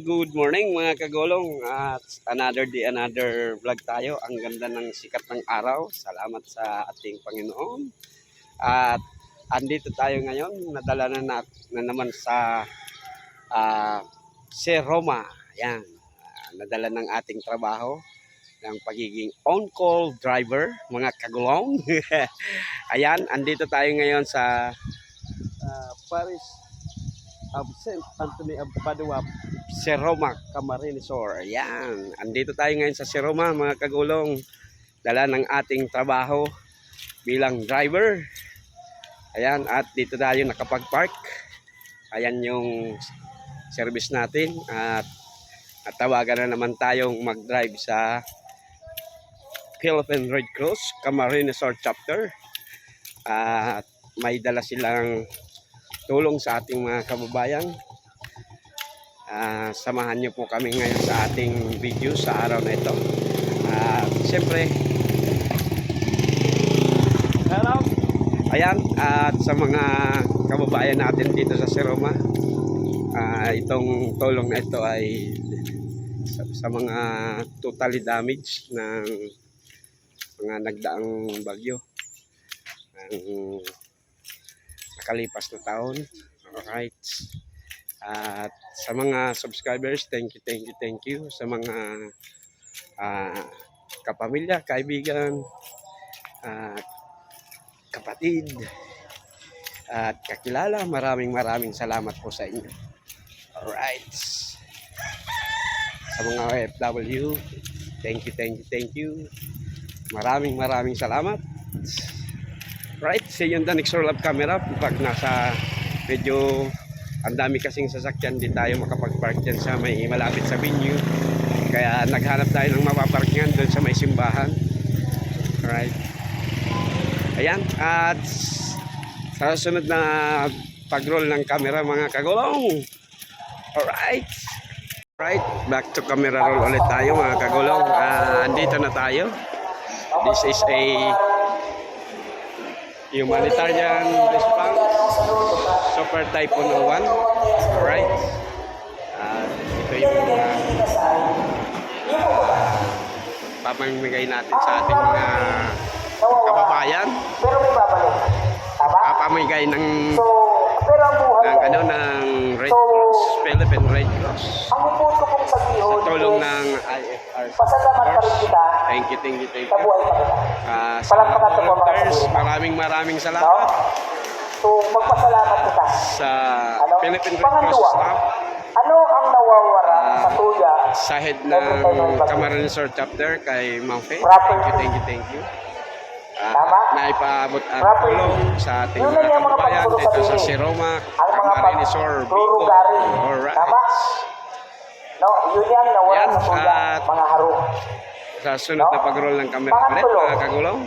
good morning mga kagulong. At another day, another vlog tayo. Ang ganda ng sikat ng araw. Salamat sa ating Panginoon. At andito tayo ngayon. Nadala na naman sa si Roma. Yan. Nadala ng ating trabaho ng pagiging on-call driver mga kagulong. Ayan, andito tayo ngayon sa Paris of St. Anthony of Padua, Roma, Camarines Sur. Ayan, andito tayo ngayon sa Roma mga kagulong. Dala ng ating trabaho bilang driver. Ayan, at dito tayo nakapag-park. Ayan yung service natin. At tawagan na naman tayong mag-drive sa Philippine Red Cross Camarines Sur Chapter. At may dala silang tulong sa ating mga kababayan. Samahan niyo po kami ngayon sa ating video sa araw na ito. Siyempre, hello! Ayan, at sa mga kababayan natin dito sa Roma, itong tulong na ito ay sa mga totally damage ng mga nagdaang bagyo ng nakalipas na taon. Alright. At sa mga subscribers, thank you sa mga kapamilya, kaibigan, kapatid at kakilala. Maraming salamat po sa inyo. Alright. Sa mga OFW, thank you. Maraming salamat. Right, see you on the next roll of camera. Pag nasa medyo ang dami kasing sasakyan, di tayo makapag-park dyan sa may malapit sa venue. Kaya naghanap tayo ng mapaparkingan doon sa may simbahan. Alright. Ayan, at sa sunod na pag-roll ng camera mga kagulong. Alright. Right, back to camera roll ulit tayo mga kagulong. Andito na tayo. This is a humanitarian response Super Typhoon 01. Alright. Ito yung papamigay natin sa ating mga kababayan. Papamigay ng Red Cross, Philippine Red Cross. Sa tulong ng IFRC. Thank you. Sa mga volunteers, maraming salamat. So, magpasalamat kita. Sa Philippine Red Cross staff. Ano ang nawawala sa tuya? Sa head ng Camarines Sur Chapter kay Ma'am Faye. Thank you. Naipaabot ang tulong sa ating mga kababayan dito sa Roma, Camarines Sur, Bico. Alright. No, yun yan nawala sa tuya, mga harong. Sa sunod na pag-roll ng camera ulit, mga kagulong.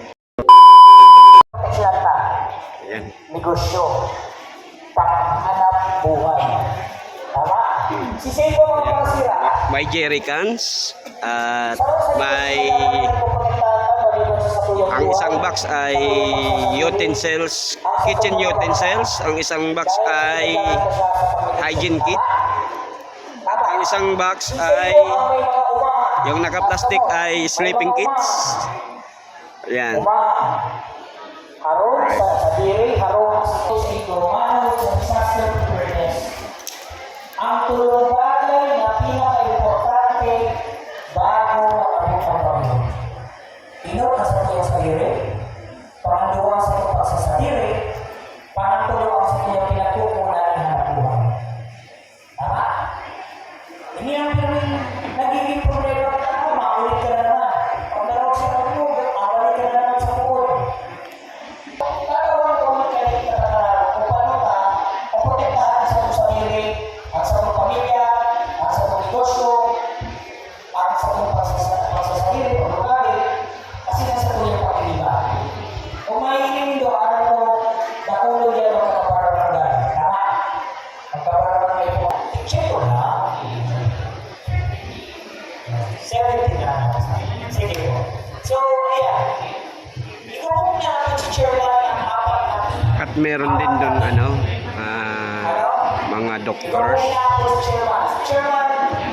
Ayan. Negosyo. Panghanap buhay. Tama? Sisay ko mga kasira. May jerrycans at may ang isang box ay utensils, kitchen utensils. Ang isang box ay hygiene kit. Ang isang box ay yung naka-plastic ay sleeping kits. Ayan. Harong sa diri, harong sa ikumahan sa disaster preparedness. Ang tulong bagay na pinaka-importante bago ang pagbabago. Ino ka sa tiyo sa diri, pangaluwa sa ito sa diri, pangatulong sa tiyo pinatukunan ng hanap buhay. Tama? Ini ang nagiging problema na maulit ka na naman. Pag naroon sa pagmug, awalik ka na naman sa buod. Karawang kumakalit ka na kung paano ka paprotektahan sa iyong sarili at sa iyong pamilya at sa iyong negosyo at sa iyong pagsasarili o lugali kasi nasa iyong pag-iba. Kung mahihiling do, araw mo, nakulo yan ang kapabarangay. Tama? Ang kapabarangay po. Check ko na. 70 na. Sige po. So, yeah. Ikaw niya ang chairman ng apat na At meron din doon mga doctors. Chairman,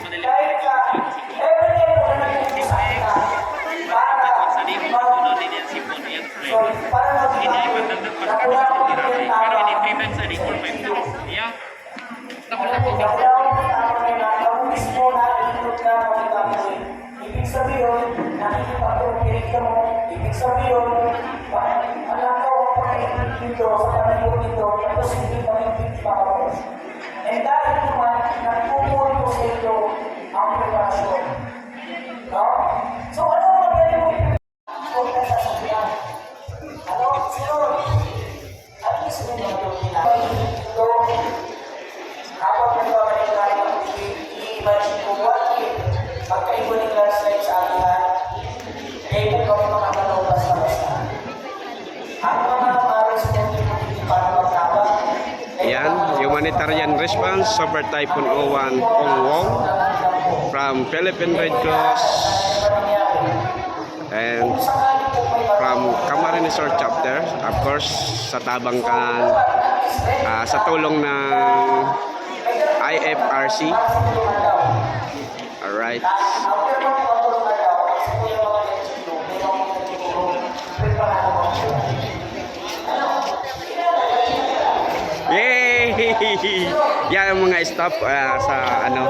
Kahit sa everyday po na nag-uusap na para nakuha ko yung tama. Ibig sabihin, nakikipag-communicate ka mo. Ibig sabihin, alam ko ang pagkainit dito sa panayot dito, tapos hindi pag-ibig pa ako. And dahil naman, nagpupuan ko sa ito ang preparasyon. No? So, ano ang magaling mo? Kung nasasabihan. Ano? Sunod. At least mo nyo nila. Ito, habang nagbabalik tayo, i-imagine ko what if magkaiba ng landslide sa alihan, eh kung kami makakalong basta-basta. Ang mga maris mo hindi para magtabang. Yan, humanitarian response over Typhoon O1 Ongwong from Philippine Red Cross and from Camarines Sur chapter, of course, sa Tabangkan, sa tulong ng IFRC. Alright. Yay! Yan ang mga staff sa ano.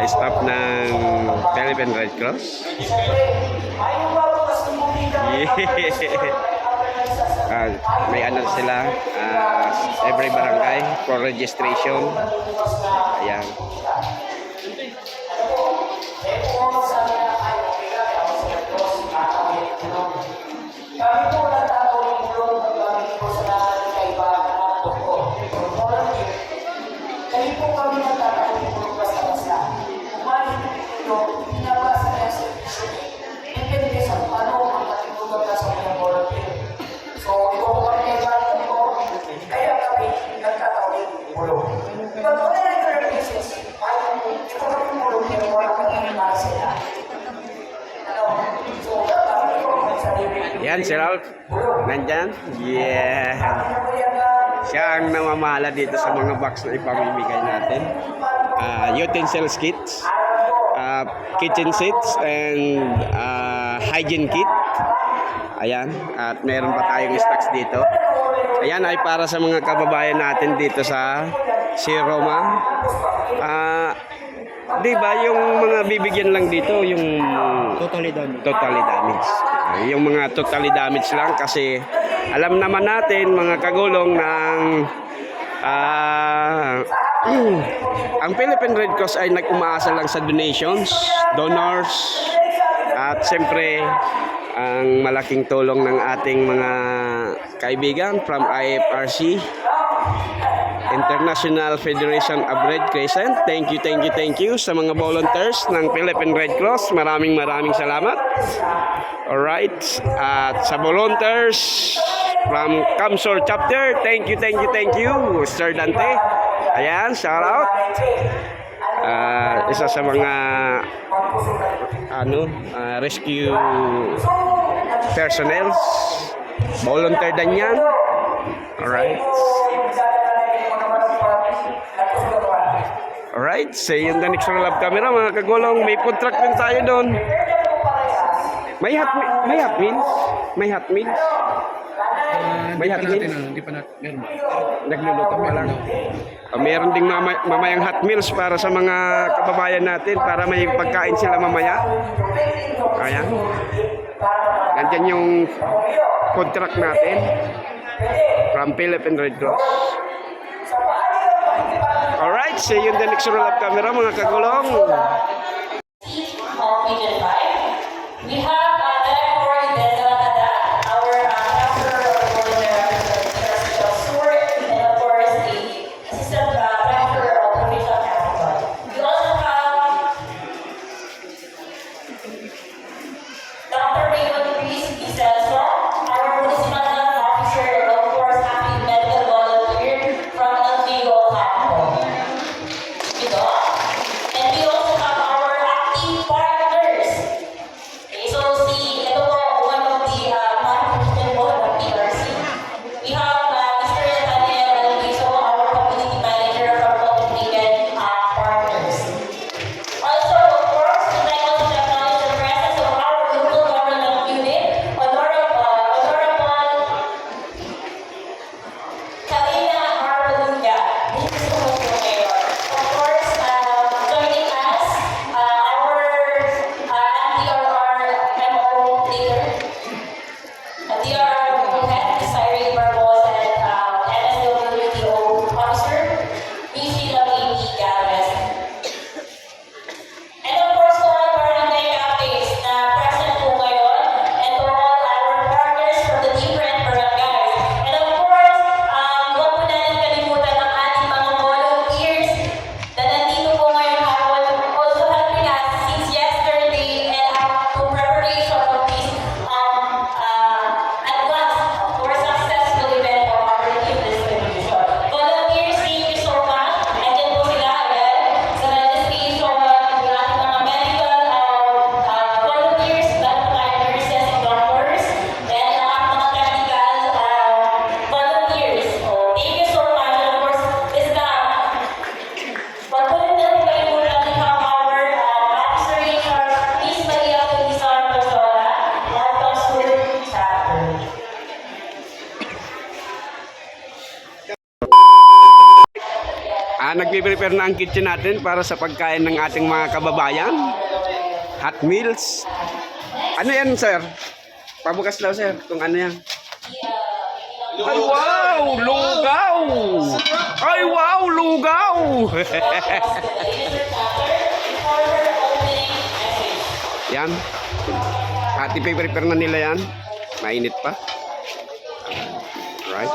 Staff ng Philippine Red Cross. May ano sila every barangay for registration. Ayan. Kami po nagtataon yung bulong ng kami po sa natin kaibahan ng toko. Kami po kami nagtataon yung bulong basta-basta. Kumalit ito, pinabasa na yung servisyo niya. Depende sa ano ang katulugan na sa mga volunteer. So, ito po kami kaibahan ng toko. Kaya kami nagtataon yung bulong. But on a regular basis, ito kami bulong Ayan, si Ralph. Nandyan? Yeah. Siya ang namamahala dito sa mga box na ipamimigay natin. Utensils kits, kitchen sets, and hygiene kit. Ayan. At meron pa tayong stocks dito. Ayan ay para sa mga kababayan natin dito sa Roma. Di ba yung mga bibigyan lang dito yung Totally done. totally damaged. Yung mga totally damaged lang kasi alam naman natin mga kagulong ng ang Philippine Red Cross ay nag-umaasa lang sa donations, donors, at siyempre ang malaking tulong ng ating mga kaibigan from IFRC, International Federation of Red Crescent. Thank you sa mga volunteers ng Philippine Red Cross. Maraming salamat. Alright. At sa volunteers from Kamsor Chapter, thank you, Sir Dante. Ayan, shout out. Isa sa mga rescue personnel. Volunteer din yan. Alright. Alright, see you in the next lab camera mga kagulong. May food truck din tayo doon. May hot meals. May hot meals. Hindi pa natin, meron ba? Nagluluto pa lang. Meron ding mamayang hot meals para sa mga kababayan natin para may pagkain sila mamaya. Ayan. Nandyan yung food truck natin from Philippine Red Cross. Alright, see you in the next roll of camera mga kagulong. Region 5. We have Director Desalacada, our Director of Provincial Sewer, and of course the Assistant Director of Provincial Capital. We also have Dr. Raymond Reese Iselso, our Municipal Health Officer, and of course happy medical volunteer from LGO Capital. And we also have our active partners. Okay, so ito po one of the management board of PRC. We have Mr. Daniel Alviso, our community manager from Copenhagen Partners. Also, of course, we'd like also to acknowledge the presence of our local government unit, Honorable Kalina Arpalunya. This is the local mayor. Of course, joining us, our DRR MO leader, DRR head, Cyril Barbosa, and NSWTO officer, Ms. Sheila B. Galvez. And of course, to all barangay captains na present po ngayon, and to all our partners from the different barangays. And of course, huwag po natin kalimutan ang ating mga volunteers na nandito po ngayong hapon, also helping us since yesterday and up to preparation of this advance for successful event of our gift distribution. Volunteers, thank you so much. Andyan po sila again sa registration, yung ating mga medical volunteers, lahat ng nurses and doctors, and ang mga technical volunteers. So, thank you so much. And of course, this time, wag po rin natin kalimutan din ang our officer in charge, Miss Maria Felizar Pasola, Welcome School Chapter. Nagpe-prepare na ang kitchen natin para sa pagkain ng ating mga kababayan. Hot meals. Ano yan, sir? Pabukas daw, sir, kung ano yan. Ay, wow! Lugaw! Ay, wow! Lugaw! Yan. At ipe-prepare na nila yan. Mainit pa. Right.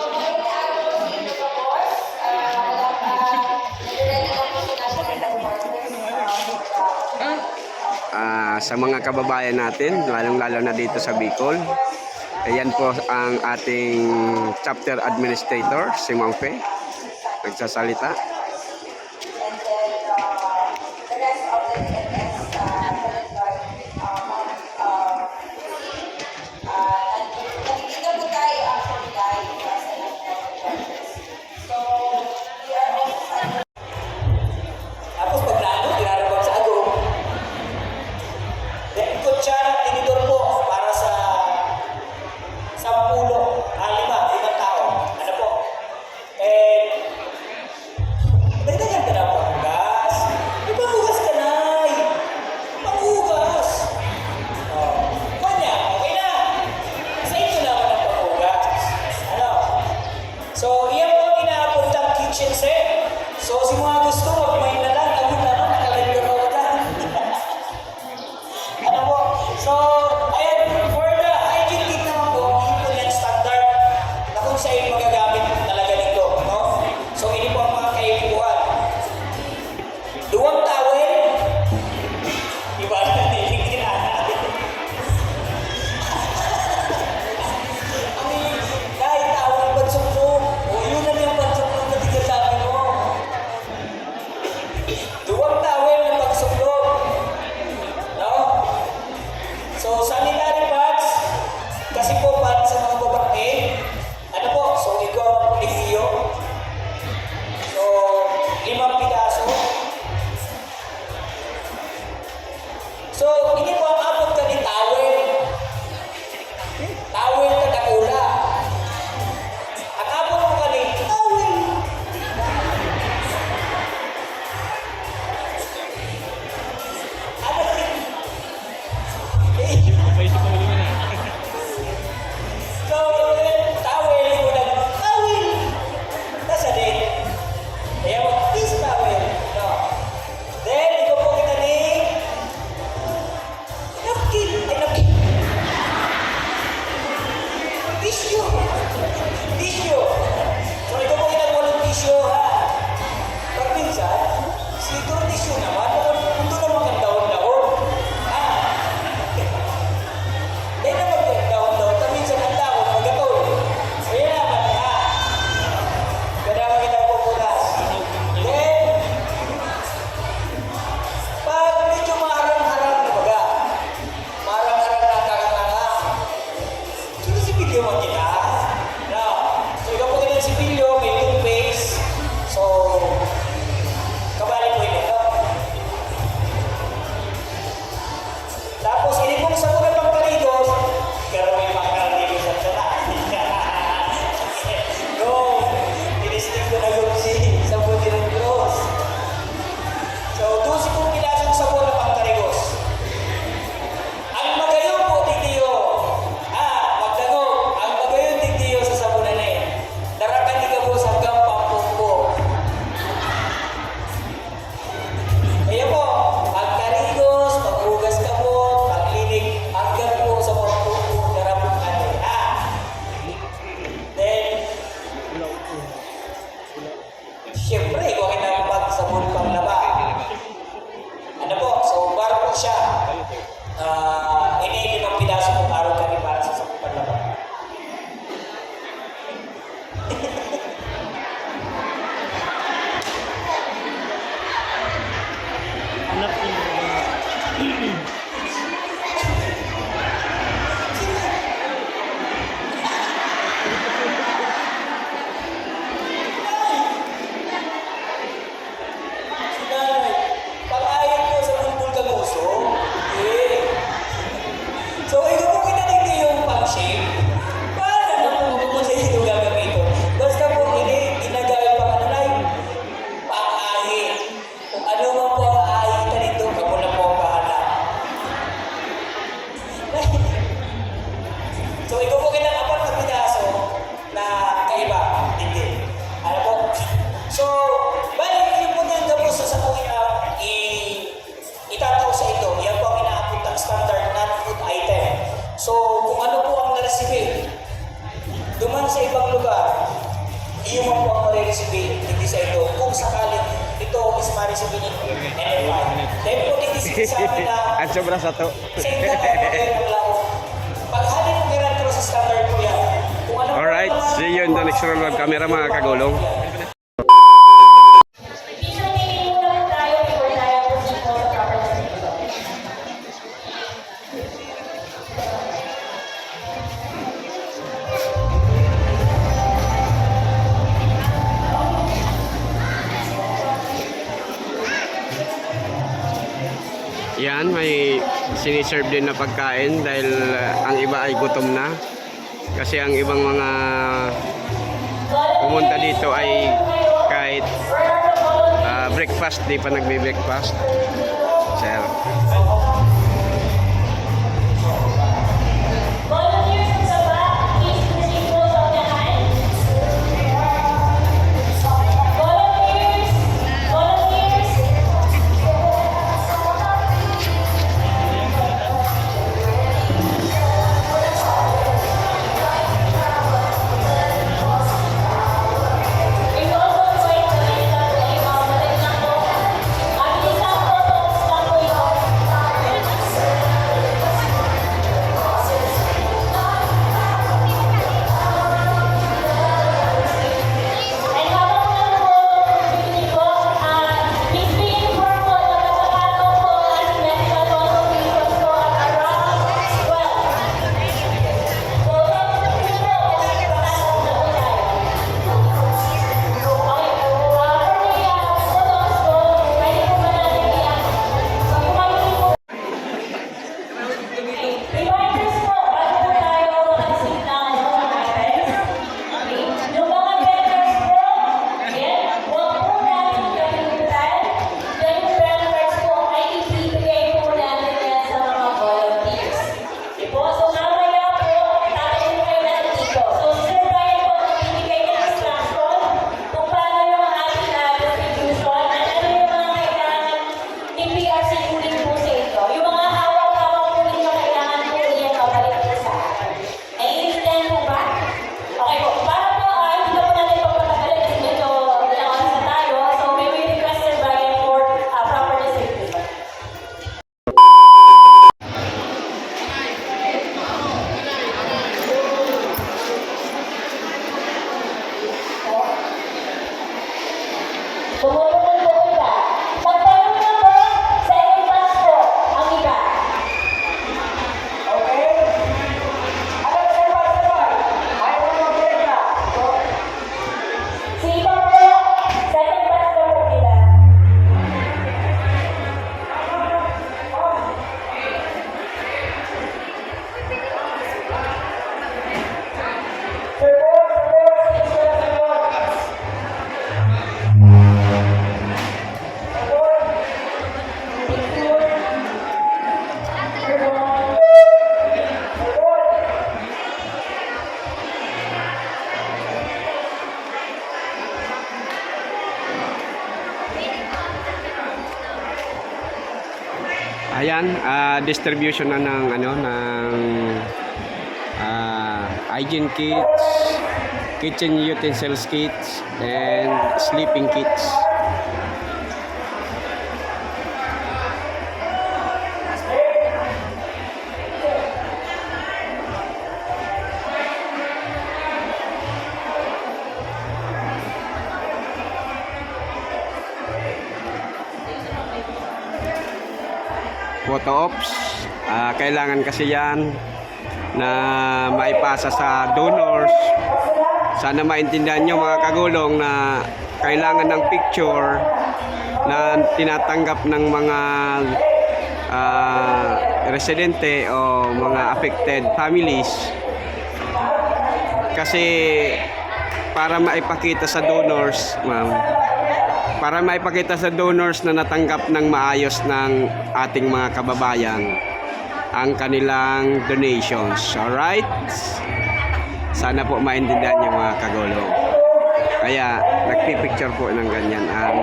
Sa mga kababayan natin, lalong-lalo na dito sa Bicol. Ayan po ang ating chapter administrator, si Ma'am Fe, nagsasalita. Dahil po nagdisisabi na At sobra sa to. sa inyo na naglaho. Paghali po kailan pero sa standard po yan. Kung ano Alright, see you in the next round of camera mga kagulong. Picture taking muna po tayo before tayo proceed po sa proper procedure. Yan, may siniserve din na pagkain dahil ang iba ay gutom na. Kasi ang ibang mga pumunta dito ay kahit breakfast, di pa nagbe-breakfast. Sir. Volunteers in the back, please proceed po sa unahan. Volunteers! Volunteers! Please also invite the medical team. Madali lang po. Mabilis lang po. Tapos lang po ito. And habang lang po, pipili po, please be informed po na magkakataon po ang medical consultations po at around 12. So, tapos po, kasi pasok na po tayo. Okay, for the photos po, pwede po ba natin i-ano? So, kumamili po. Reminders po, bago po tayo mag-isip ng mga items. Okay, yung mga vendors po, yan, huwag po natin kalimutan. Dahil yung vendors po ay ibibigay po natin yan sa mga volunteers. Okay po, so mamaya po, tatayin kayo natin dito. So, Sir Brian po, ibibigay ng instruction kung paano yung ating distribution at ano yung mga kailangan ni PRC ulit po sa ito. Yung mga hawak-hawak po ninyo kailangan po yan mabalik po sa akin. Naiintindihan po ba? Okay po. Para po, hindi na po natin pagpapagalit kasi medyo ilang oras na tayo. So, we will request Sir Brian for proper distribution. Tumutulong po iba. Magtanong na po, second batch po ang iba. Okay? Ano, sabay. Ayaw mo mag-break. Si iba po, second batch po po iba. Ayan, distribution na ng ano ng hygiene kits, kitchen utensils kits, and sleeping kits. Photo ops, kailangan kasi yan na maipasa sa donors. Sana maintindihan nyo mga kagulong na kailangan ng picture na tinatanggap ng mga residente o mga affected families. Kasi para maipakita sa donors, ma'am, para maipakita sa donors na natanggap ng maayos ng ating mga kababayan ang kanilang donations. Alright? Sana po maintindihan niyo mga kagulong. Kaya nagpipicture po ng ganyan ang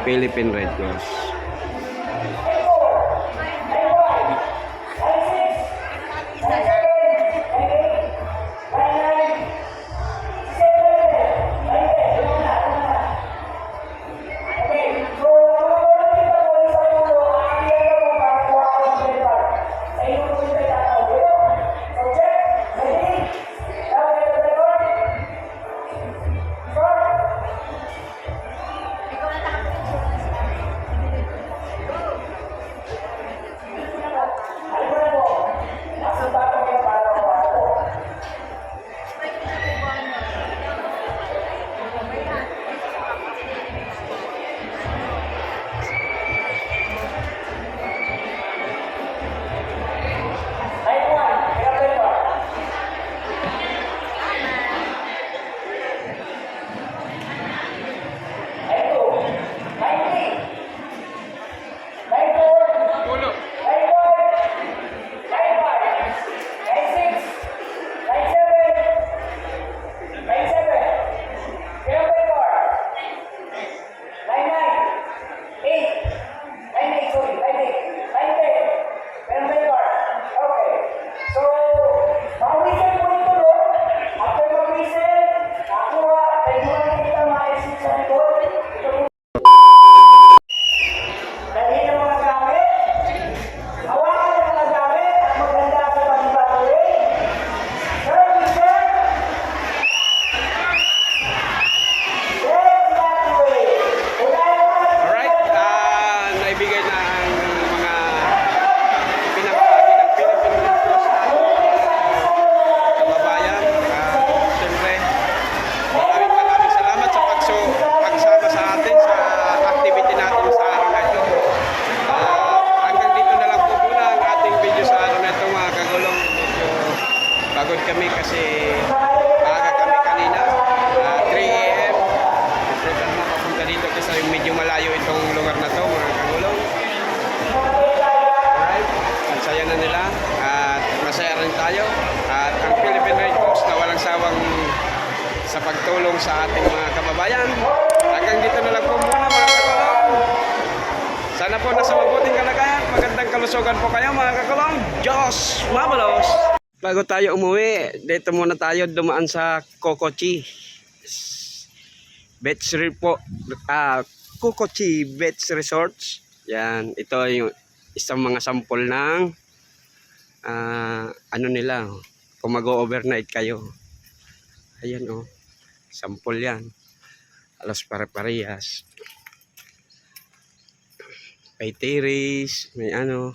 Philippine Red Cross. sa pagtulong sa ating mga kababayan. Hanggang dito na lang po muna mga kakulong. Sana po nasa mabuting kalagayan, magandang kalusugan po kayo mga kakulong. Diyos mabalos! Bago tayo umuwi, dito muna tayo dumaan sa Kokochi Beach Resort, Kokochi Beach Resorts. Yan, ito yung isang mga sampol ng ano nila, kung mag-overnight kayo. Ayan oh, sampol yan. Alas pare-parehas. May terrace, may ano.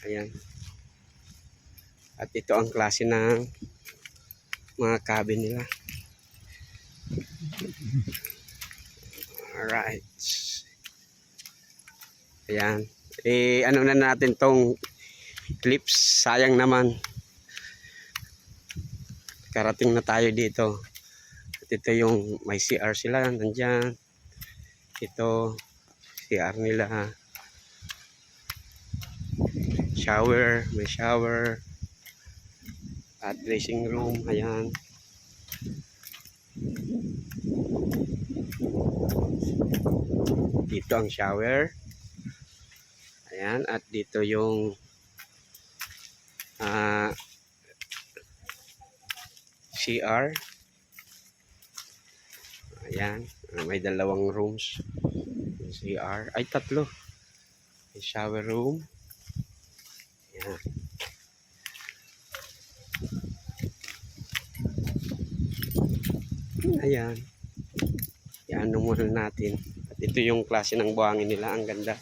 Ayan. At ito ang klase ng mga cabin nila. Alright. Ayan. Ano na natin tong clips. Sayang naman. Karating na tayo dito. At ito yung may CR sila. Nandyan. Ito. CR nila. Shower. May shower. At dressing room. Ayan. Dito ang shower. Ayan. At dito yung CR. Ayan. May dalawang rooms. CR. Ay, tatlo. May shower room. Ayan. Ayan. Yan muna natin. At ito yung klase ng buhangin nila. Ang ganda.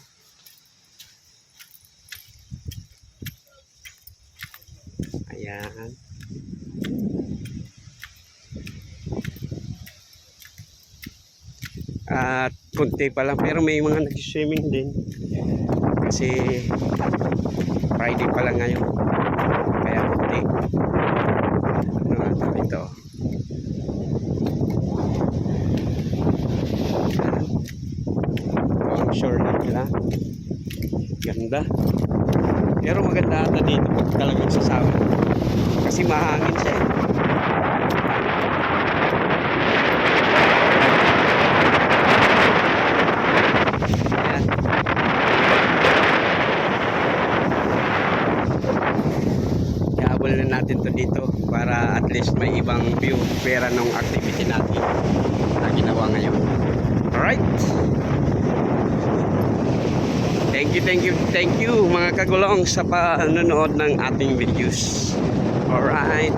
Ayan. At kunti pa lang. Pero may mga nag-swimming din. Kasi Friday pa lang ngayon. Kaya kunti. Ano ito? Ito. Ang shore nila. Ganda. Pero maganda ata dito pag talagang sasama. Kasi mahangin siya eh. Ayan. Iabol na natin to dito para at least may ibang view pera ng activity natin na ginawa ngayon. Alright. Thank you mga kagulong sa panonood ng ating videos. Alright.